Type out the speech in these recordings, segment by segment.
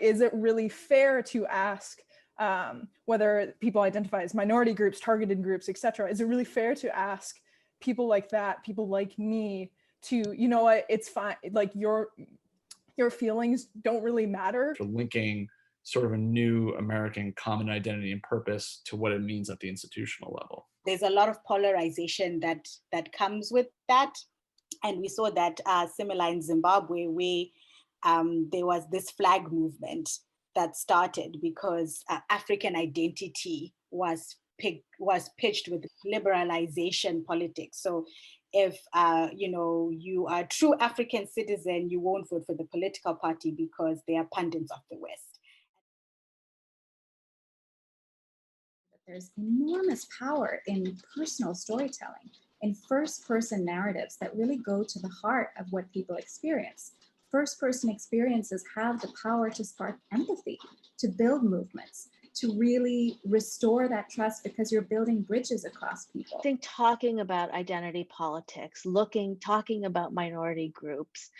Is it really fair to ask whether people identify as minority groups, targeted groups, etc.? Is it really fair to ask people like that, people like me, to, you know what, it's fine, like your feelings don't really matter? For linking sort of a new American common identity and purpose to what it means at the institutional level. There's a lot of polarization that comes with that. And we saw that similar in Zimbabwe, where there was this flag movement that started because African identity was pitched with liberalization politics. So if you are a true African citizen, you won't vote for the political party because they are pundits of the West. There's enormous power in personal storytelling, in first-person narratives that really go to the heart of what people experience. First-person experiences have the power to spark empathy, to build movements, to really restore that trust, because you're building bridges across people. I think talking about identity politics, talking about minority groups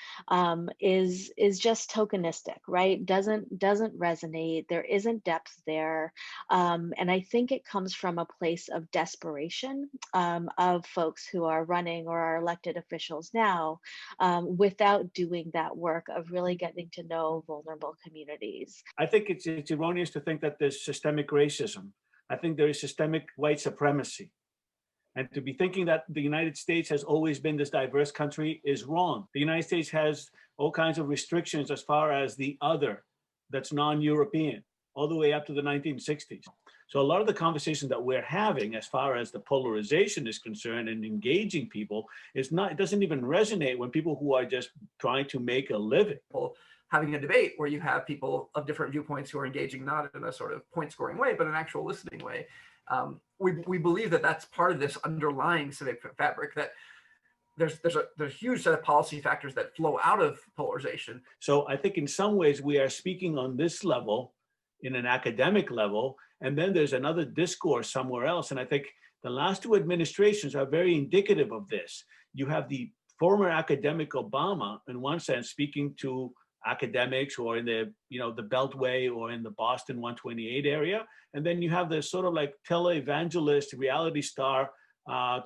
is just tokenistic, right? Doesn't resonate. There isn't depth there. And I think it comes from a place of desperation of folks who are running or are elected officials now without doing that work of really getting to know vulnerable communities. I think it's erroneous to think that there's systemic racism. I think there is systemic white supremacy. And to be thinking that the United States has always been this diverse country is wrong. The United States has all kinds of restrictions as far as the other that's non-European, all the way up to the 1960s. So a lot of the conversation that we're having as far as the polarization is concerned and engaging people it doesn't even resonate when people who are just trying to make a living. Having a debate where you have people of different viewpoints who are engaging not in a sort of point scoring way, but an actual listening way. We believe that that's part of this underlying civic fabric, that there's a huge set of policy factors that flow out of polarization. So I think in some ways we are speaking on this level, in an academic level, and then there's another discourse somewhere else. And I think the last two administrations are very indicative of this. You have the former academic Obama, in one sense, speaking to academics or in the Beltway or in the Boston 128 area. And then you have the sort of like televangelist reality star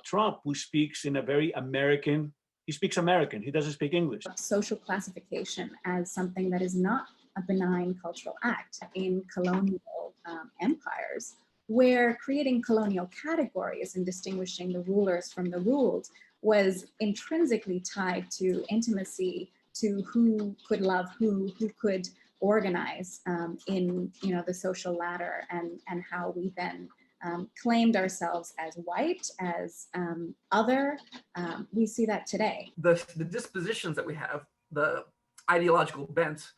Trump, who speaks in a very American, he speaks American, he doesn't speak English. Social classification as something that is not a benign cultural act in colonial empires, where creating colonial categories and distinguishing the rulers from the ruled was intrinsically tied to intimacy, to who could love who could organize in the social ladder, and how we then claimed ourselves as white, as other. We see that today. The dispositions that we have, the ideological bents,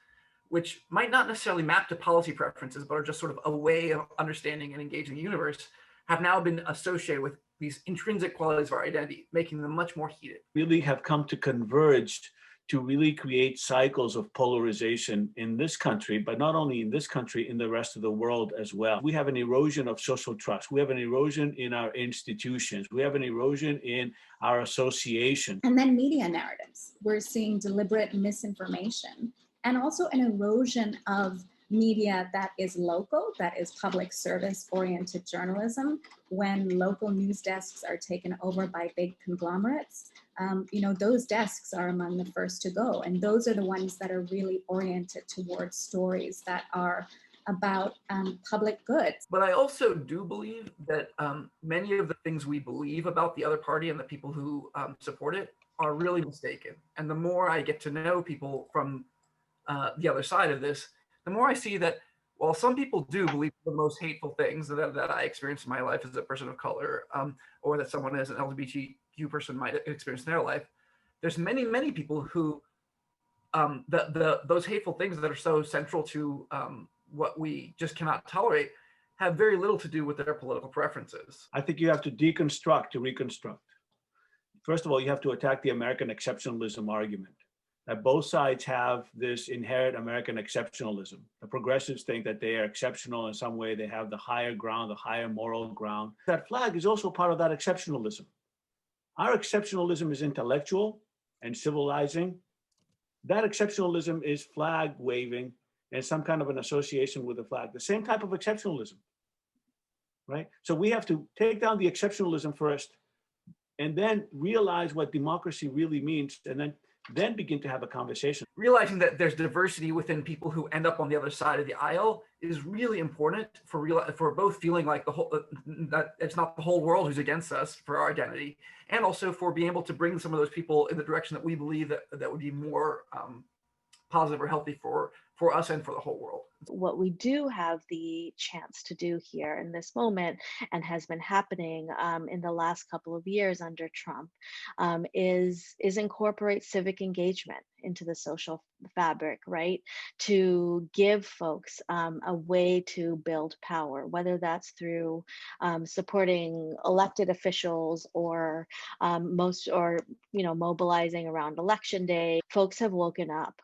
which might not necessarily map to policy preferences, but are just sort of a way of understanding and engaging the universe, have now been associated with these intrinsic qualities of our identity, making them much more heated. Really have come to converge to really create cycles of polarization in this country, but not only in this country, in the rest of the world as well. We have an erosion of social trust. We have an erosion in our institutions. We have an erosion in our association. And then media narratives. We're seeing deliberate misinformation, and also an erosion of media that is local, that is public service oriented journalism. When local news desks are taken over by big conglomerates, those desks are among the first to go. And those are the ones that are really oriented towards stories that are about public good. But I also do believe that many of the things we believe about the other party and the people who support it are really mistaken. And the more I get to know people from the other side of this, the more I see that while some people do believe the most hateful things that I experienced in my life as a person of color, or that someone as an LGBTQ person might experience in their life, there's many, many people who those hateful things that are so central to what we just cannot tolerate have very little to do with their political preferences. I think you have to deconstruct to reconstruct. First of all, you have to attack the American exceptionalism argument, that both sides have this inherent American exceptionalism. The progressives think that they are exceptional in some way. They have the higher ground, the higher moral ground. That flag is also part of that exceptionalism. Our exceptionalism is intellectual and civilizing. That exceptionalism is flag waving and some kind of an association with the flag. The same type of exceptionalism, right? So we have to take down the exceptionalism first, and then realize what democracy really means, and then begin to have a conversation. Realizing that there's diversity within people who end up on the other side of the aisle is really important for both feeling like that it's not the whole world who's against us for our identity, and also for being able to bring some of those people in the direction that we believe that would be more positive or healthy for us and for the whole world. What we do have the chance to do here in this moment, and has been happening in the last couple of years under Trump, is incorporate civic engagement into the social fabric, right? To give folks a way to build power, whether that's through supporting elected officials or mobilizing around election day. Folks have woken up